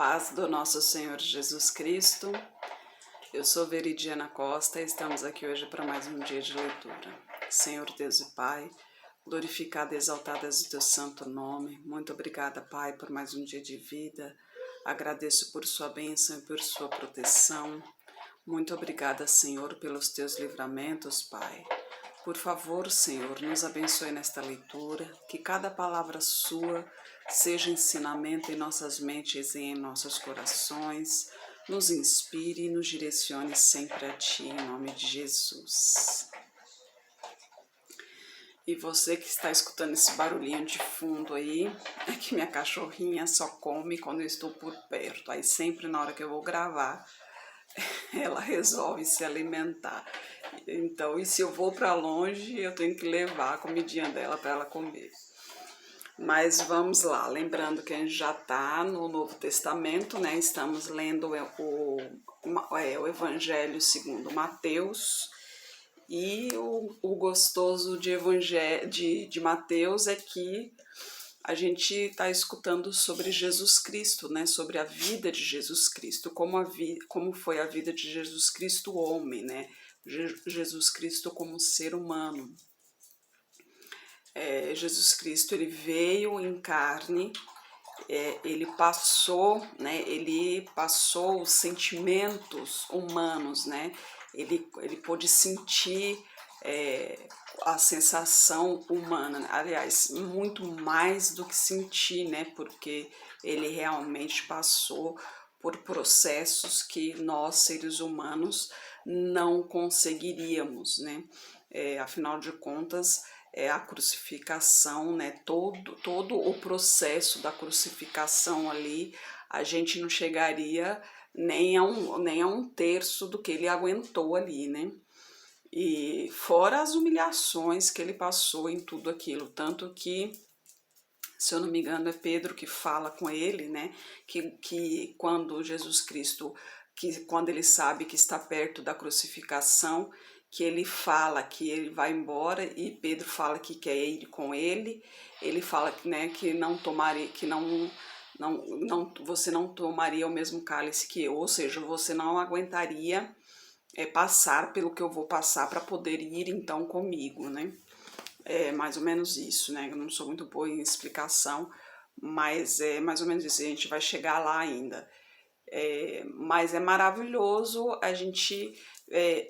paz do nosso Senhor Jesus Cristo. Eu sou Veridiana Costa e estamos aqui hoje para mais um dia de leitura. Senhor Deus e Pai, glorificado e exaltado é o teu santo nome. Muito obrigada, Pai, por mais um dia de vida. Agradeço por sua bênção e por sua proteção. Muito obrigada, Senhor, pelos teus livramentos, Pai. Por favor, Senhor, nos abençoe nesta leitura, que cada palavra sua seja ensinamento em nossas mentes e em nossos corações, nos inspire e nos direcione sempre a Ti, em nome de Jesus. E você que está escutando esse barulhinho de fundo aí, é que minha cachorrinha só come quando eu estou por perto, aí sempre na hora que eu vou gravar, ela resolve se alimentar. Então, e se eu vou para longe, eu tenho que levar a comidinha dela para ela comer. Mas vamos lá, lembrando que a gente já está no Novo Testamento, né? Estamos lendo o Evangelho segundo Mateus. E o gostoso de Mateus é que a gente está escutando sobre Jesus Cristo, né? Sobre a vida de Jesus Cristo, como foi a vida de Jesus Cristo homem, né? Jesus Cristo como ser humano. Jesus Cristo, ele veio em carne, ele passou, né? Ele passou os sentimentos humanos, né? Ele pôde sentir a sensação humana, aliás, muito mais do que sentir, né? Porque ele realmente passou por processos que nós, seres humanos, não conseguiríamos, né? Afinal de contas, a crucificação, né? Todo o processo da crucificação ali, a gente não chegaria nem a um terço do que ele aguentou ali, né? E fora as humilhações que ele passou em tudo aquilo, tanto que, se eu não me engano, é Pedro que fala com ele, né? Que quando Jesus Cristo, quando ele sabe que está perto da crucificação, que ele fala que ele vai embora e Pedro fala que quer ir com ele. Ele fala, né, que não tomaria, que você não tomaria o mesmo cálice que eu, ou seja, você não aguentaria passar pelo que eu vou passar para poder ir então comigo, né? É mais ou menos isso, né? Eu não sou muito boa em explicação, mas é mais ou menos isso. A gente vai chegar lá ainda. Mas é maravilhoso a gente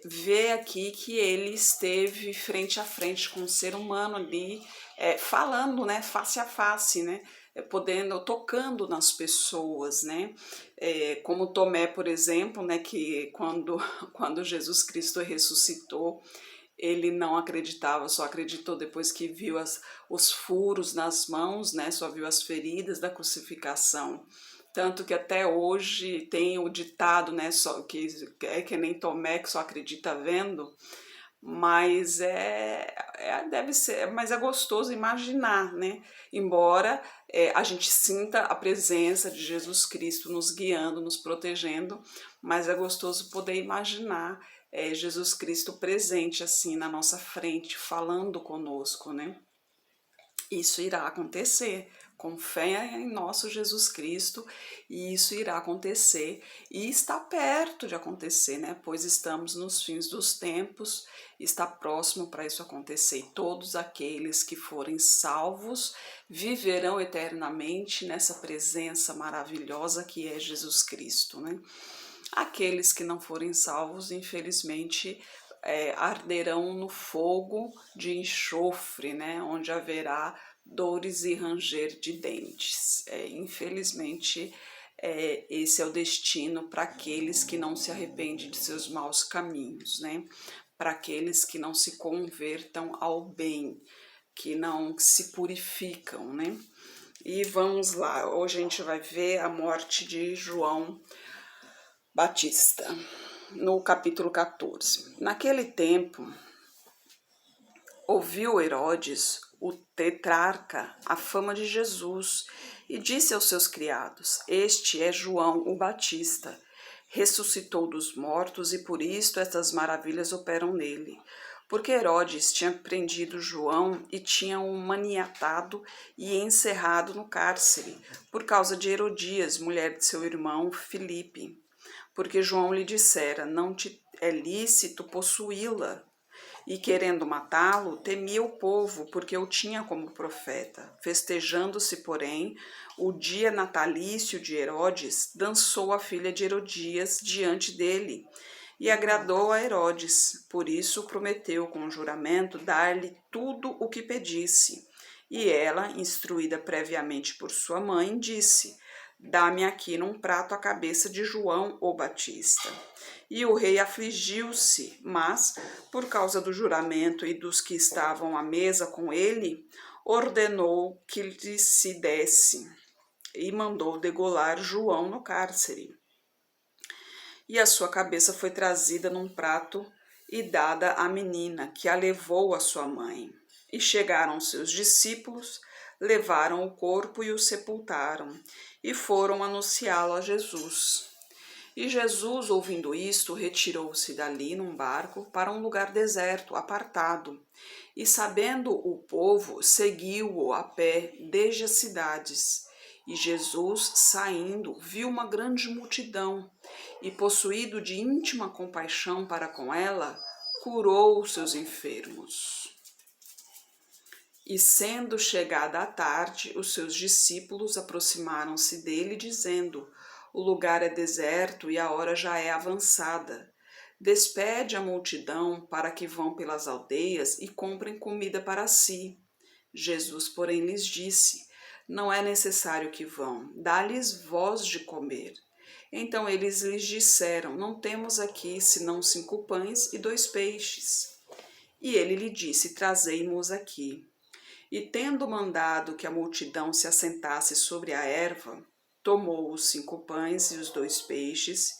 ver aqui que ele esteve frente a frente com o ser humano ali, falando, né, face a face, né, tocando nas pessoas, né, como Tomé, por exemplo, né, que quando Jesus Cristo ressuscitou, ele não acreditava, só acreditou depois que viu os furos nas mãos, né, só viu as feridas da crucificação. Tanto que até hoje tem o ditado, né, só que nem Tomé, que só acredita vendo, mas deve ser, mas é gostoso imaginar, né? Embora a gente sinta a presença de Jesus Cristo nos guiando, nos protegendo, mas é gostoso poder imaginar Jesus Cristo presente assim na nossa frente, falando conosco, né? Isso irá acontecer, com fé em nosso Jesus Cristo, e isso irá acontecer e está perto de acontecer, né? Pois estamos nos fins dos tempos, está próximo para isso acontecer. E todos aqueles que forem salvos viverão eternamente nessa presença maravilhosa que é Jesus Cristo, né? Aqueles que não forem salvos, infelizmente, arderão no fogo de enxofre, né, onde haverá dores e ranger de dentes. Infelizmente, esse é o destino para aqueles que não se arrependem de seus maus caminhos, né, para aqueles que não se convertam ao bem, que não se purificam, né. E vamos lá, hoje a gente vai ver a morte de João Batista, no capítulo 14. Naquele tempo, ouviu Herodes, o tetrarca, a fama de Jesus e disse aos seus criados: Este é João o Batista. Ressuscitou dos mortos e por isto estas maravilhas operam nele. porque Herodes tinha prendido João e tinha o maniatado e encerrado no cárcere, por causa de Herodias, mulher de seu irmão Filipe, porque João lhe dissera: não te é lícito possuí-la. E querendo matá-lo, temia o povo, porque o tinha como profeta. Festejando-se, porém, o dia natalício de Herodes, dançou a filha de Herodias diante dele, e agradou a Herodes. Por isso prometeu com juramento dar-lhe tudo o que pedisse. E ela, instruída previamente por sua mãe, disse: dá-me aqui num prato a cabeça de João o Batista. E o rei afligiu-se, mas, por causa do juramento e dos que estavam à mesa com ele, ordenou que lhe se desse e mandou degolar João no cárcere. E a sua cabeça foi trazida num prato e dada à menina, que a levou à sua mãe. E chegaram seus discípulos, levaram o corpo e o sepultaram, e foram anunciá-lo a Jesus. E Jesus, ouvindo isto, retirou-se dali num barco para um lugar deserto, apartado. E sabendo o povo, seguiu-o a pé desde as cidades. E Jesus, saindo, viu uma grande multidão, e possuído de íntima compaixão para com ela, curou os seus enfermos. E sendo chegada a tarde, os seus discípulos aproximaram-se dele, dizendo: o lugar é deserto e a hora já é avançada. Despede a multidão para que vão pelas aldeias e comprem comida para si. Jesus, porém, lhes disse: não é necessário que vão, dá-lhes vós de comer. Então eles lhes disseram: não temos aqui senão 5 pães e 2 peixes. E ele lhe disse: trazei-mos aqui. E tendo mandado que a multidão se assentasse sobre a erva, tomou os 5 pães e os 2 peixes,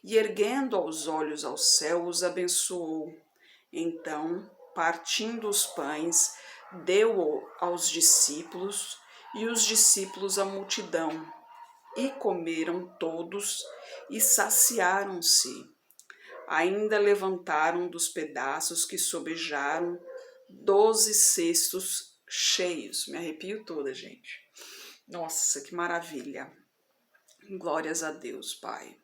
e erguendo os olhos ao céu, os abençoou. Então, partindo os pães, deu-o aos discípulos, e os discípulos à multidão. E comeram todos, e saciaram-se. Ainda levantaram dos pedaços que sobejaram 12 cestos cheios. Me arrepio toda, gente. Nossa, que maravilha. Glórias a Deus, Pai.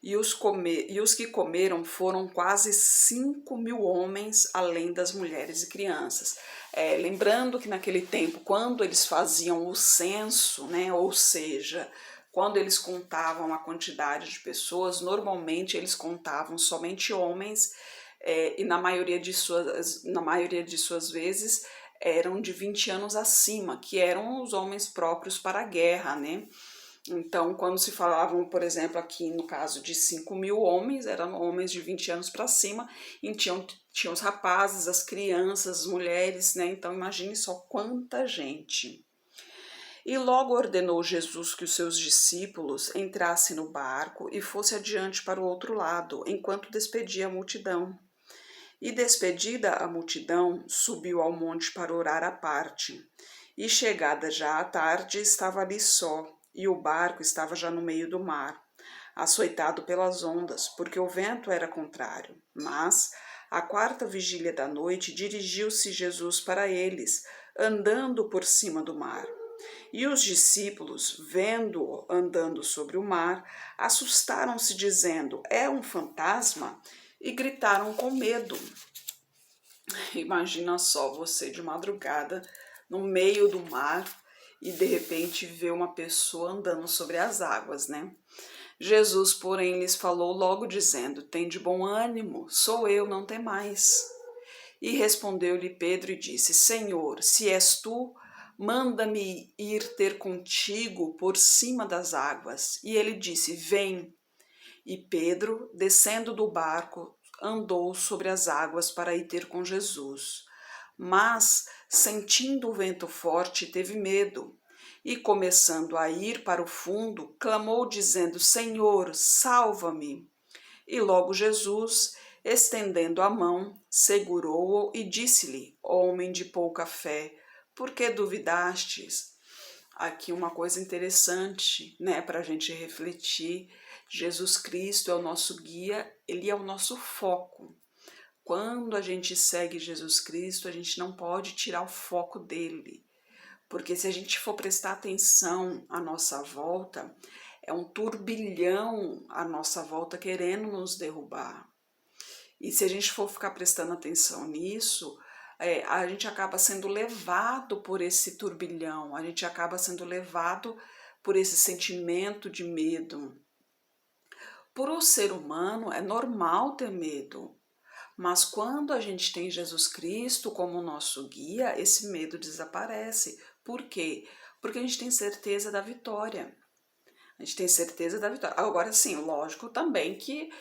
E os que comeram foram quase 5.000 homens, além das mulheres e crianças. Lembrando que naquele tempo, quando eles faziam o censo, né, ou seja, quando eles contavam a quantidade de pessoas, normalmente eles contavam somente homens, e na maioria de suas vezes eram de 20 anos acima, que eram os homens próprios para a guerra, né? Então, quando se falavam, por exemplo, aqui no caso de 5.000 homens, eram homens de 20 anos para cima, e tinham os rapazes, as crianças, as mulheres, né? Então, imagine só quanta gente. E logo ordenou Jesus que os seus discípulos entrassem no barco e fosse adiante para o outro lado, enquanto despedia a multidão. E despedida a multidão, subiu ao monte para orar à parte. E chegada já a tarde, estava ali só, e o barco estava já no meio do mar, açoitado pelas ondas, porque o vento era contrário. Mas, à 4ª vigília da noite, dirigiu-se Jesus para eles, andando por cima do mar. E os discípulos, vendo-o andando sobre o mar, assustaram-se, dizendo: é um fantasma? E gritaram com medo. Imagina só você de madrugada no meio do mar e de repente vê uma pessoa andando sobre as águas, né? Jesus, porém, lhes falou logo dizendo: tende bom ânimo, sou eu, não temais. E respondeu-lhe Pedro e disse: Senhor, se és tu, manda-me ir ter contigo por cima das águas. E ele disse: vem. E Pedro, descendo do barco, andou sobre as águas para ir ter com Jesus. Mas, sentindo o vento forte, teve medo. E, começando a ir para o fundo, clamou, dizendo: Senhor, salva-me. E logo Jesus, estendendo a mão, segurou-o e disse-lhe: homem de pouca fé, por que duvidastes? Aqui uma coisa interessante, né, para a gente refletir. Jesus Cristo é o nosso guia, ele é o nosso foco. quando a gente segue Jesus Cristo, a gente não pode tirar o foco dele. Porque se a gente for prestar atenção à nossa volta, é um turbilhão à nossa volta querendo nos derrubar. E se a gente for ficar prestando atenção nisso, a gente acaba sendo levado por esse turbilhão, a gente acaba sendo levado por esse sentimento de medo. Por o ser humano, é normal ter medo, mas quando a gente tem Jesus Cristo como nosso guia, esse medo desaparece. Por quê? Porque a gente tem certeza da vitória. A gente tem certeza da vitória. Agora, sim, lógico também que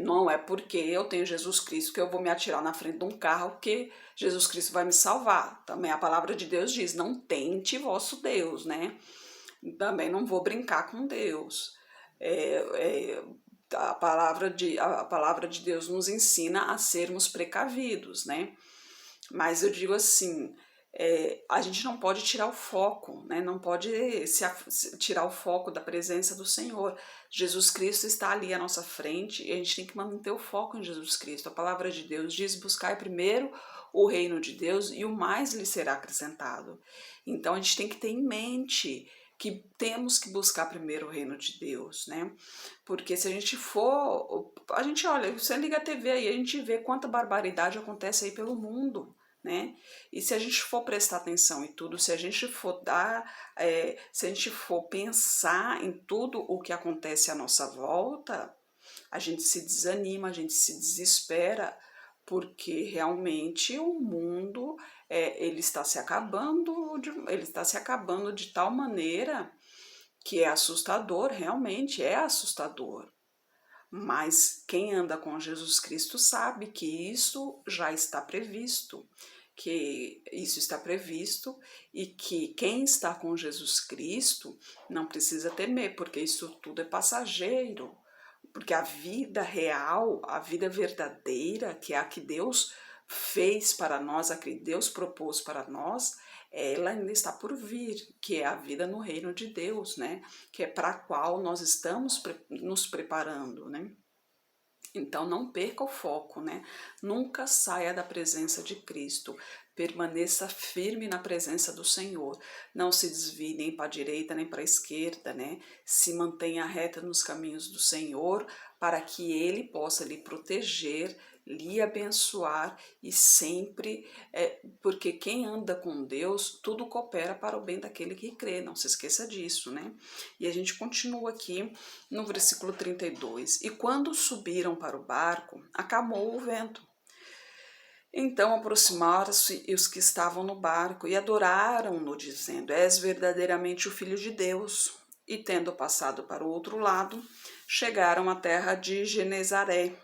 não é porque eu tenho Jesus Cristo que eu vou me atirar na frente de um carro que Jesus Cristo vai me salvar. Também a palavra de Deus diz, não tente vosso Deus, né? Também não vou brincar com Deus. A palavra de Deus nos ensina a sermos precavidos, né? Mas eu digo assim, a gente não pode tirar o foco, né? Não pode tirar o foco da presença do Senhor. Jesus Cristo está ali à nossa frente e a gente tem que manter o foco em Jesus Cristo. A palavra de Deus diz, buscai primeiro o reino de Deus e o mais lhe será acrescentado. Então a gente tem que ter em mente que temos que buscar primeiro o reino de Deus, né? Porque se a gente for, olha, você liga a TV aí, a gente vê quanta barbaridade acontece aí pelo mundo, né? E se a gente for prestar atenção em tudo, se a gente for se a gente for pensar em tudo o que acontece à nossa volta, a gente se desanima, a gente se desespera, porque realmente o mundo ele está se acabando de tal maneira que é assustador, realmente é assustador. Mas quem anda com Jesus Cristo sabe que isso já está previsto, e que quem está com Jesus Cristo não precisa temer, porque isso tudo é passageiro. Porque a vida real, a vida verdadeira, que é a que Deus fez para nós, a que Deus propôs para nós, ela ainda está por vir, que é a vida no reino de Deus, né? Que é para a qual nós estamos nos preparando, né? Então não perca o foco, né? Nunca saia da presença de Cristo. Permaneça firme na presença do Senhor. Não se desvie nem para a direita nem para a esquerda, né? Se mantenha reta nos caminhos do Senhor para que Ele possa lhe proteger, lhe abençoar e sempre, porque quem anda com Deus, tudo coopera para o bem daquele que crê, não se esqueça disso, né? E a gente continua aqui no versículo 32. E quando subiram para o barco, acalmou o vento. Então aproximaram-se os que estavam no barco e adoraram-no, dizendo, és verdadeiramente o Filho de Deus. E tendo passado para o outro lado, chegaram à terra de Genezaré.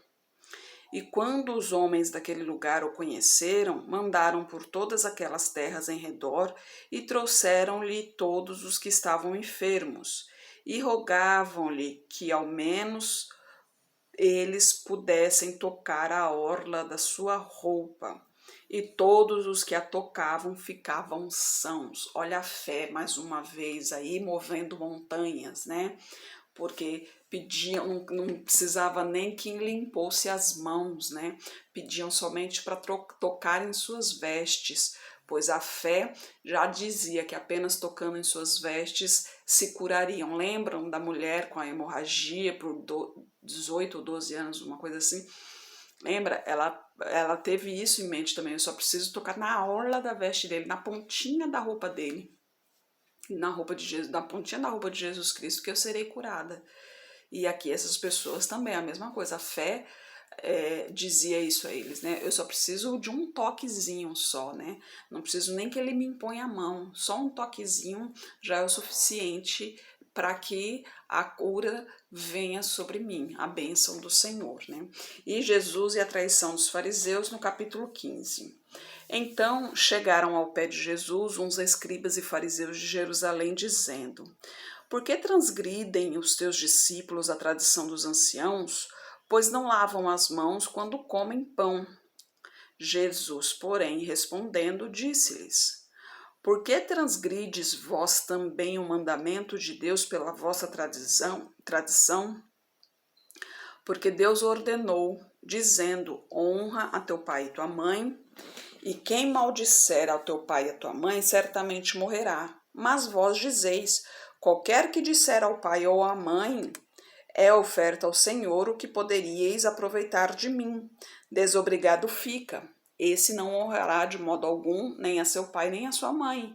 E quando os homens daquele lugar o conheceram, mandaram por todas aquelas terras em redor e trouxeram-lhe todos os que estavam enfermos e rogavam-lhe que ao menos eles pudessem tocar a orla da sua roupa. E todos os que a tocavam ficavam sãos. Olha a fé, mais uma vez, aí movendo montanhas, né? Porque pediam, não precisava nem que lhe impôsse as mãos, né? Pediam somente para tocar em suas vestes, pois a fé já dizia que apenas tocando em suas vestes se curariam. Lembram da mulher com a hemorragia por 18 ou 12 anos, uma coisa assim? Lembra? Ela teve isso em mente também, eu só preciso tocar na orla da veste dele, na pontinha da roupa dele. Na pontinha da roupa de Jesus Cristo, que eu serei curada. E aqui essas pessoas também, a mesma coisa, a fé dizia isso a eles, né? Eu só preciso de um toquezinho só, né? Não preciso nem que ele me imponha a mão, só um toquezinho já é o suficiente para que a cura venha sobre mim, a bênção do Senhor, né? E Jesus e a traição dos fariseus no capítulo 15. Então chegaram ao pé de Jesus uns escribas e fariseus de Jerusalém, dizendo, por que transgridem os teus discípulos a tradição dos anciãos, pois não lavam as mãos quando comem pão? Jesus, porém, respondendo, disse-lhes, por que transgrides vós também o mandamento de Deus pela vossa tradição? porque Deus ordenou, dizendo, honra a teu pai e tua mãe, e quem maldisser ao teu pai e à tua mãe, certamente morrerá. Mas vós dizeis, qualquer que disser ao pai ou à mãe, é oferta ao Senhor o que poderíeis aproveitar de mim. Desobrigado fica. Esse não honrará de modo algum nem a seu pai nem a sua mãe.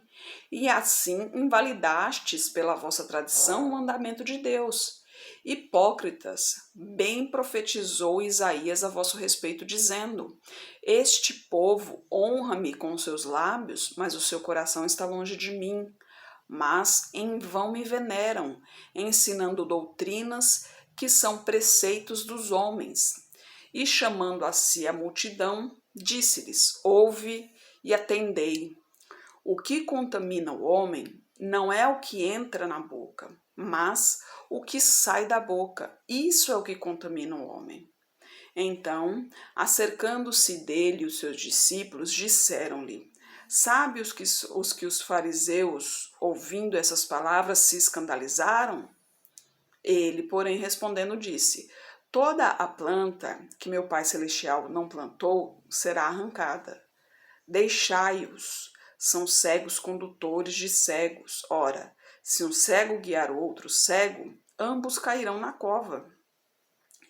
E assim invalidastes pela vossa tradição o mandamento de Deus. Hipócritas, bem profetizou Isaías a vosso respeito, dizendo: Este povo honra-me com os seus lábios, mas o seu coração está longe de mim. Mas em vão me veneram, ensinando doutrinas que são preceitos dos homens. E chamando a si a multidão, disse-lhes: Ouve e atendei. O que contamina o homem não é o que entra na boca, mas o que sai da boca. Isso é o que contamina o homem. Então, acercando-se dele os seus discípulos, disseram-lhe: Sabe os que os fariseus, ouvindo essas palavras, se escandalizaram? Ele, porém, respondendo, disse: Toda a planta que meu Pai Celestial não plantou será arrancada. Deixai-os, são cegos condutores de cegos. Ora, se um cego guiar outro cego, ambos cairão na cova.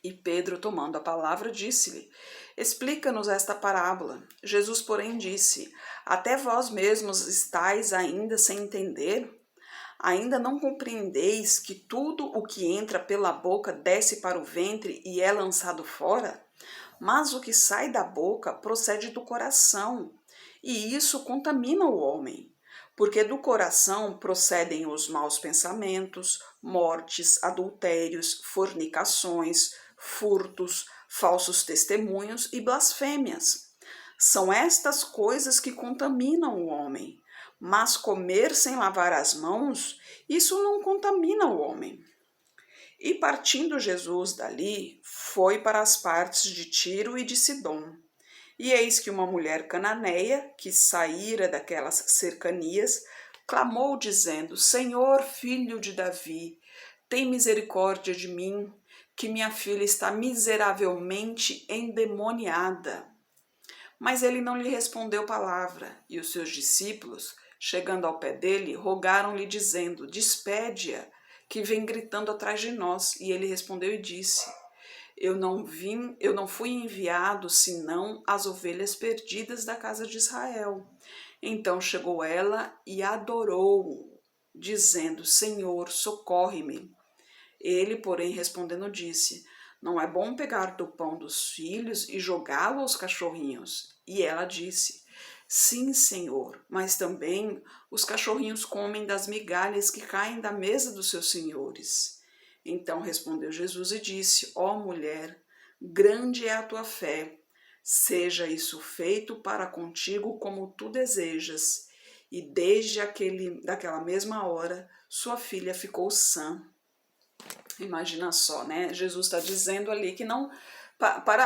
E Pedro, tomando a palavra, disse-lhe: Explica-nos esta parábola. Jesus, porém, disse: Até vós mesmos estáis ainda sem entender? Ainda não compreendeis que tudo o que entra pela boca desce para o ventre e é lançado fora? Mas o que sai da boca procede do coração, e isso contamina o homem. Porque do coração procedem os maus pensamentos, mortes, adultérios, fornicações, furtos, falsos testemunhos e blasfêmias. São estas coisas que contaminam o homem. Mas comer sem lavar as mãos, isso não contamina o homem. E partindo Jesus dali, foi para as partes de Tiro e de Sidom. E eis que uma mulher cananeia, que saíra daquelas cercanias, clamou dizendo: Senhor, filho de Davi, tem misericórdia de mim, que minha filha está miseravelmente endemoniada. Mas ele não lhe respondeu palavra, e os seus discípulos, chegando ao pé dele, rogaram-lhe, dizendo: Despede-a, que vem gritando atrás de nós. E ele respondeu e disse: Eu não fui enviado senão as ovelhas perdidas da casa de Israel. Então chegou ela e adorou, dizendo: Senhor, socorre-me. Ele, porém, respondendo, disse: Não é bom pegar do pão dos filhos e jogá-lo aos cachorrinhos. E ela disse: Sim, Senhor, mas também os cachorrinhos comem das migalhas que caem da mesa dos seus senhores. Então respondeu Jesus e disse: Ó mulher, grande é a tua fé, seja isso feito para contigo como tu desejas. E desde daquela mesma hora, sua filha ficou sã. Imagina só, né? Jesus está dizendo ali que não...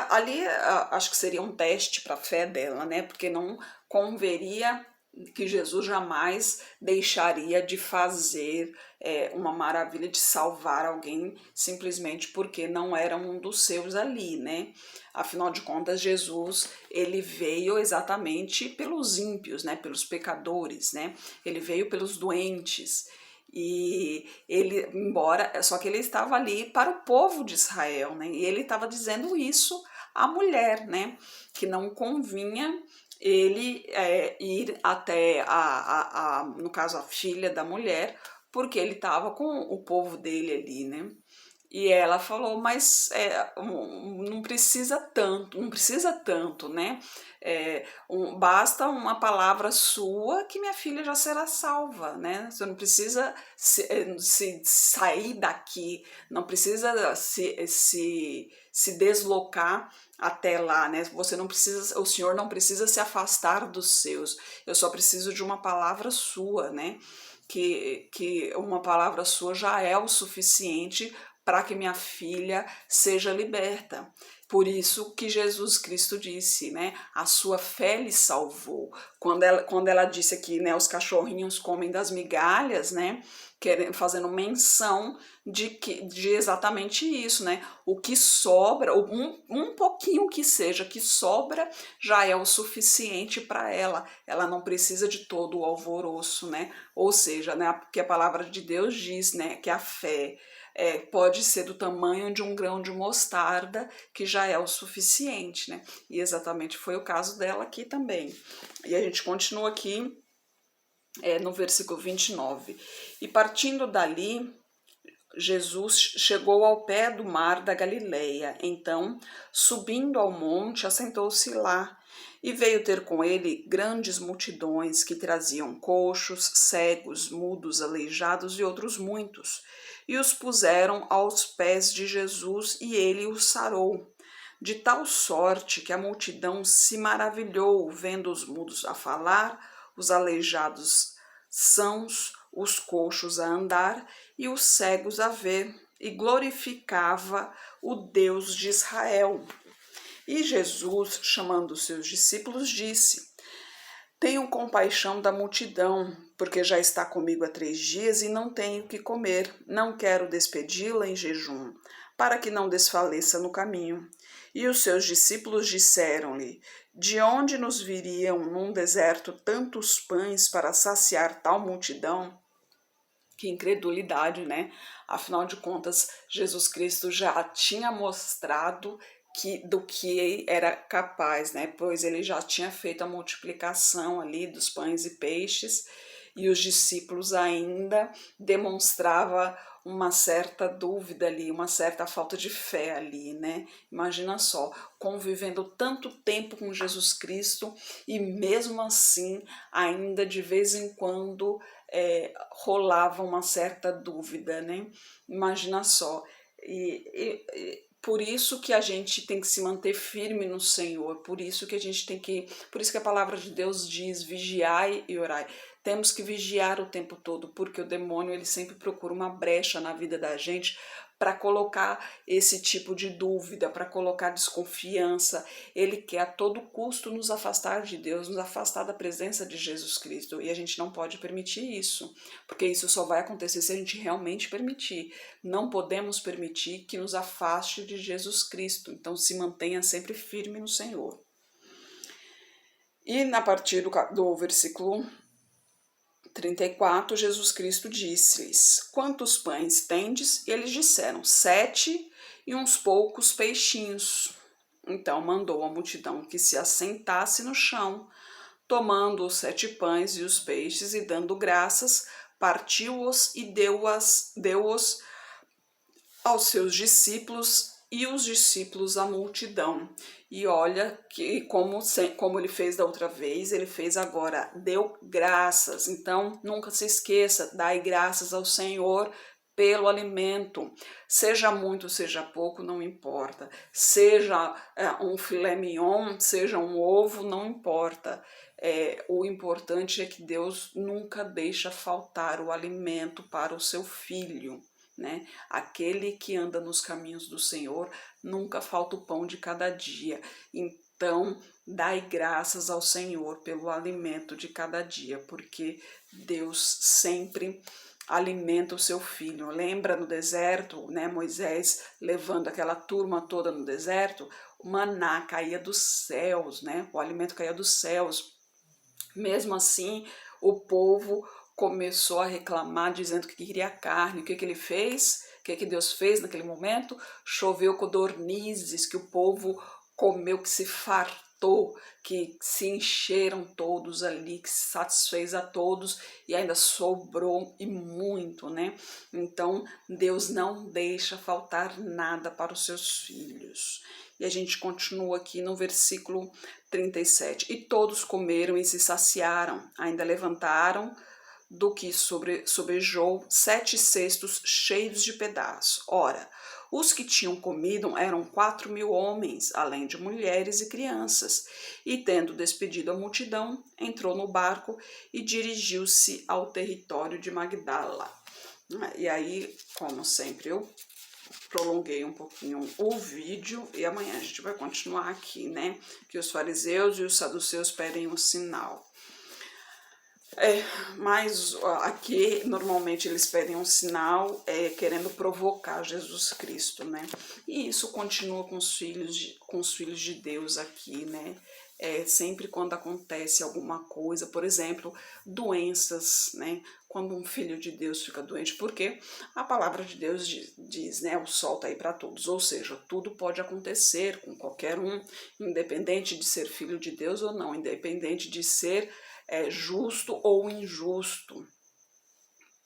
ali, acho que seria um teste para a fé dela, né? Porque não converia que Jesus jamais deixaria de fazer uma maravilha, de salvar alguém simplesmente porque não era um dos seus ali, né? Afinal de contas, Jesus, ele veio exatamente pelos ímpios, né? Pelos pecadores, né? Ele veio pelos doentes. E ele, só que ele estava ali para o povo de Israel, né? E ele estava dizendo isso à mulher, né? Que não convinha ele ir até no caso, a filha da mulher, porque ele estava com o povo dele ali, né? E ela falou, mas não precisa tanto, né? Basta uma palavra sua que minha filha já será salva, né? Você não precisa se sair daqui, não precisa se deslocar até lá, né? O Senhor não precisa se afastar dos seus. Eu só preciso de uma palavra sua, né? Que uma palavra sua já é o suficiente para que minha filha seja liberta. Por isso que Jesus Cristo disse, né? A sua fé lhe salvou. Quando ela disse aqui, né? Os cachorrinhos comem das migalhas, né? fazendo menção de exatamente isso, né? O que sobra, um pouquinho que seja que sobra, já é o suficiente para ela. Ela não precisa de todo o alvoroço, né? Ou seja, né, porque a palavra de Deus diz, né, que a fé pode ser do tamanho de um grão de mostarda, que já é o suficiente, né? E exatamente foi o caso dela aqui também. E a gente continua aqui no versículo 29. E partindo dali, Jesus chegou ao pé do mar da Galileia. Então, subindo ao monte, assentou-se lá. E veio ter com ele grandes multidões que traziam coxos, cegos, mudos, aleijados e outros muitos. E os puseram aos pés de Jesus, e ele os sarou. De tal sorte que a multidão se maravilhou, vendo os mudos a falar, os aleijados sãos, os coxos a andar e os cegos a ver, e glorificava o Deus de Israel. E Jesus, chamando os seus discípulos, disse: Tenham compaixão da multidão, porque já está comigo há 3 dias e não tenho o que comer. Não quero despedi-la em jejum, para que não desfaleça no caminho. E os seus discípulos disseram-lhe: De onde nos viriam num deserto tantos pães para saciar tal multidão? Que incredulidade, né? Afinal de contas, Jesus Cristo já tinha mostrado do que era capaz, né? Pois ele já tinha feito a multiplicação ali dos pães e peixes, e os discípulos ainda demonstravam uma certa dúvida ali, uma certa falta de fé ali, né? Imagina só, convivendo tanto tempo com Jesus Cristo e mesmo assim, ainda de vez em quando rolava uma certa dúvida, né? Imagina só. Por isso que a gente tem que se manter firme no Senhor, por isso que a palavra de Deus diz: vigiai e orai. Temos que vigiar o tempo todo, porque o demônio ele sempre procura uma brecha na vida da gente para colocar esse tipo de dúvida, para colocar desconfiança. Ele quer a todo custo nos afastar de Deus, nos afastar da presença de Jesus Cristo, e a gente não pode permitir isso, porque isso só vai acontecer se a gente realmente permitir. Não podemos permitir que nos afaste de Jesus Cristo, então se mantenha sempre firme no Senhor. E a partir do versículo 34, Jesus Cristo disse-lhes: Quantos pães tendes? E eles disseram: 7 e uns poucos peixinhos. Então mandou a multidão que se assentasse no chão, tomando os 7 pães e os peixes, e dando graças, partiu-os e deu-os aos seus discípulos, e os discípulos à multidão. E olha que como ele fez da outra vez, ele fez agora, deu graças. Então nunca se esqueça, dai graças ao Senhor pelo alimento, seja muito, seja pouco, não importa, seja um filé mignon, seja um ovo, não importa. O importante é que Deus nunca deixa faltar o alimento para o seu filho, né? Aquele que anda nos caminhos do Senhor, nunca falta o pão de cada dia. Então, dai graças ao Senhor pelo alimento de cada dia, porque Deus sempre alimenta o seu filho. Lembra no deserto, né, Moisés levando aquela turma toda no deserto, o maná caía dos céus, né? O alimento caía dos céus. Mesmo assim, o povo começou a reclamar, dizendo que queria carne. O que ele fez? O que Deus fez naquele momento? Choveu codornizes, que o povo comeu, que se fartou, que se encheram todos ali, que se satisfez a todos, e ainda sobrou e muito, né? Então, Deus não deixa faltar nada para os seus filhos. E a gente continua aqui no versículo 37. E todos comeram e se saciaram, ainda levantaram do que sobrejou 7 cestos cheios de pedaços. Ora, os que tinham comido eram 4.000 homens, além de mulheres e crianças. E tendo despedido a multidão, entrou no barco e dirigiu-se ao território de Magdala. E aí, como sempre, eu prolonguei um pouquinho o vídeo e amanhã a gente vai continuar aqui, né? Que os fariseus e os saduceus pedem um sinal. Mas aqui normalmente eles pedem um sinal querendo provocar Jesus Cristo, né? E isso continua com os filhos de Deus aqui, né? Sempre quando acontece alguma coisa, por exemplo, doenças, né? Quando um filho de Deus fica doente, porque a palavra de Deus diz, né? O sol tá aí para todos, ou seja, tudo pode acontecer com qualquer um, independente de ser filho de Deus ou não, independente de ser justo ou injusto.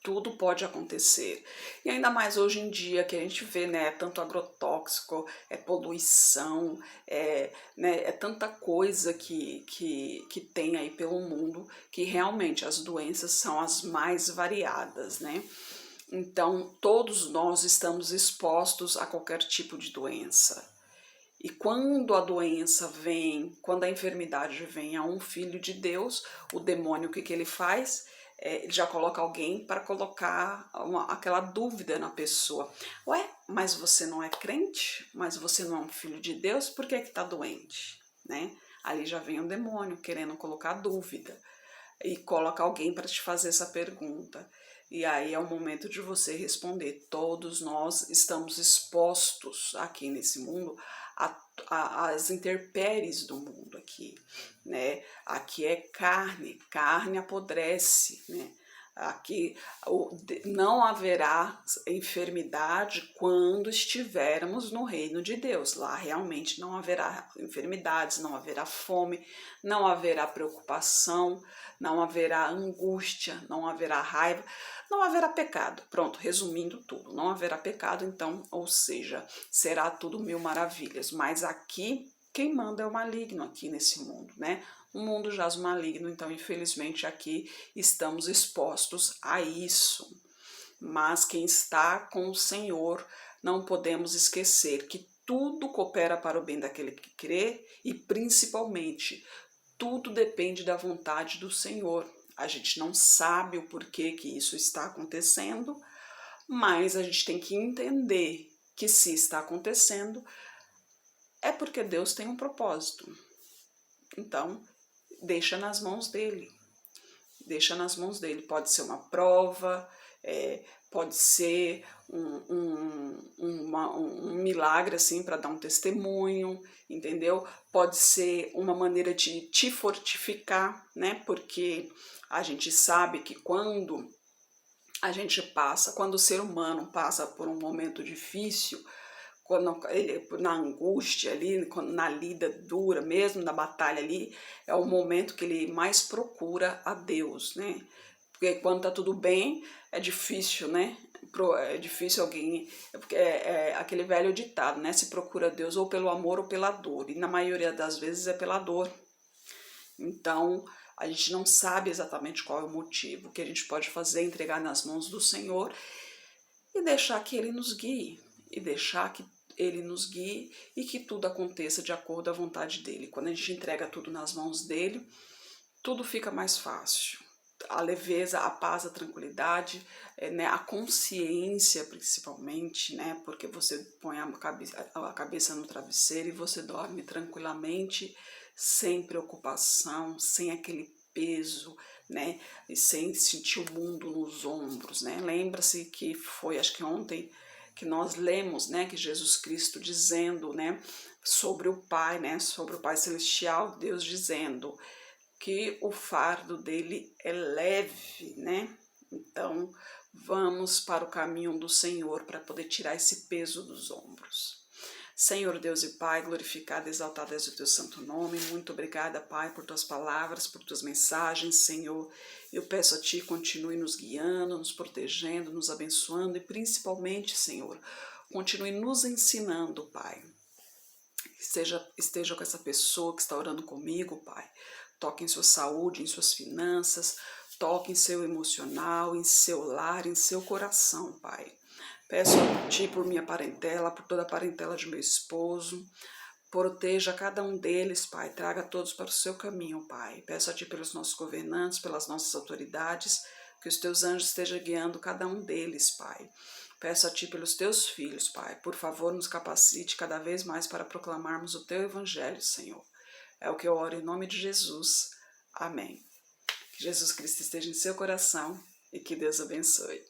Tudo pode acontecer. E ainda mais hoje em dia que a gente vê, né, tanto agrotóxico, poluição, né, tanta coisa que tem aí pelo mundo, que realmente as doenças são as mais variadas, né? Então, todos nós estamos expostos a qualquer tipo de doença. E quando a doença vem, quando a enfermidade vem a um filho de Deus, o demônio, o que ele faz? Ele já coloca alguém para colocar aquela dúvida na pessoa. Ué, mas você não é crente? Mas você não é um filho de Deus? Por que está doente? Né? Ali já vem o demônio querendo colocar dúvida e coloca alguém para te fazer essa pergunta. E aí é o momento de você responder. Todos nós estamos expostos aqui nesse mundo às intempéries do mundo aqui, né? Aqui é carne, carne apodrece, né? Aqui não haverá enfermidade quando estivermos no reino de Deus. Lá realmente não haverá enfermidades, não haverá fome, não haverá preocupação, não haverá angústia, não haverá raiva, não haverá pecado. Pronto, resumindo tudo, não haverá pecado, então, ou seja, será tudo mil maravilhas. Mas aqui, quem manda é o maligno aqui nesse mundo, né? O mundo jaz maligno, então, infelizmente, aqui estamos expostos a isso. Mas quem está com o Senhor, não podemos esquecer que tudo coopera para o bem daquele que crê e, principalmente, tudo depende da vontade do Senhor. A gente não sabe o porquê que isso está acontecendo, mas a gente tem que entender que se está acontecendo é porque Deus tem um propósito. Então, deixa nas mãos dele. Deixa nas mãos dele. Pode ser uma prova, pode ser um milagre assim para dar um testemunho, entendeu? Pode ser uma maneira de te fortificar, né? Porque a gente sabe que quando quando o ser humano passa por um momento difícil, quando ele, na angústia ali, na lida dura mesmo, na batalha ali, é o momento que ele mais procura a Deus, né? Porque quando tá tudo bem, é difícil, né? É difícil alguém, porque é aquele velho ditado, né? Se procura Deus ou pelo amor ou pela dor, e na maioria das vezes é pela dor. Então, a gente não sabe exatamente qual é o motivo. O que a gente pode fazer é entregar nas mãos do Senhor e deixar que Ele nos guie, e que tudo aconteça de acordo à vontade dEle. Quando a gente entrega tudo nas mãos dEle, tudo fica mais fácil. A leveza, a paz, a tranquilidade, né, a consciência principalmente, né, porque você põe a cabeça no travesseiro e você dorme tranquilamente, sem preocupação, sem aquele peso, né, e sem sentir o mundo nos ombros, né. Lembra-se que foi, acho que ontem, que nós lemos, né, que Jesus Cristo dizendo, né, sobre o Pai, né, sobre o Pai Celestial, Deus dizendo que o fardo dele é leve, né? Então, vamos para o caminho do Senhor para poder tirar esse peso dos ombros. Senhor Deus e Pai, glorificado e exaltado és o teu santo nome. Muito obrigada, Pai, por tuas palavras, por tuas mensagens, Senhor. Eu peço a Ti, continue nos guiando, nos protegendo, nos abençoando e principalmente, Senhor, continue nos ensinando, Pai. Esteja com essa pessoa que está orando comigo, Pai. Toque em sua saúde, em suas finanças, toque em seu emocional, em seu lar, em seu coração, Pai. Peço a Ti por minha parentela, por toda a parentela de meu esposo. Proteja cada um deles, Pai. Traga todos para o seu caminho, Pai. Peço a Ti pelos nossos governantes, pelas nossas autoridades, que os Teus anjos estejam guiando cada um deles, Pai. Peço a Ti pelos Teus filhos, Pai. Por favor, nos capacite cada vez mais para proclamarmos o Teu Evangelho, Senhor. É o que eu oro em nome de Jesus. Amém. Que Jesus Cristo esteja em seu coração e que Deus abençoe.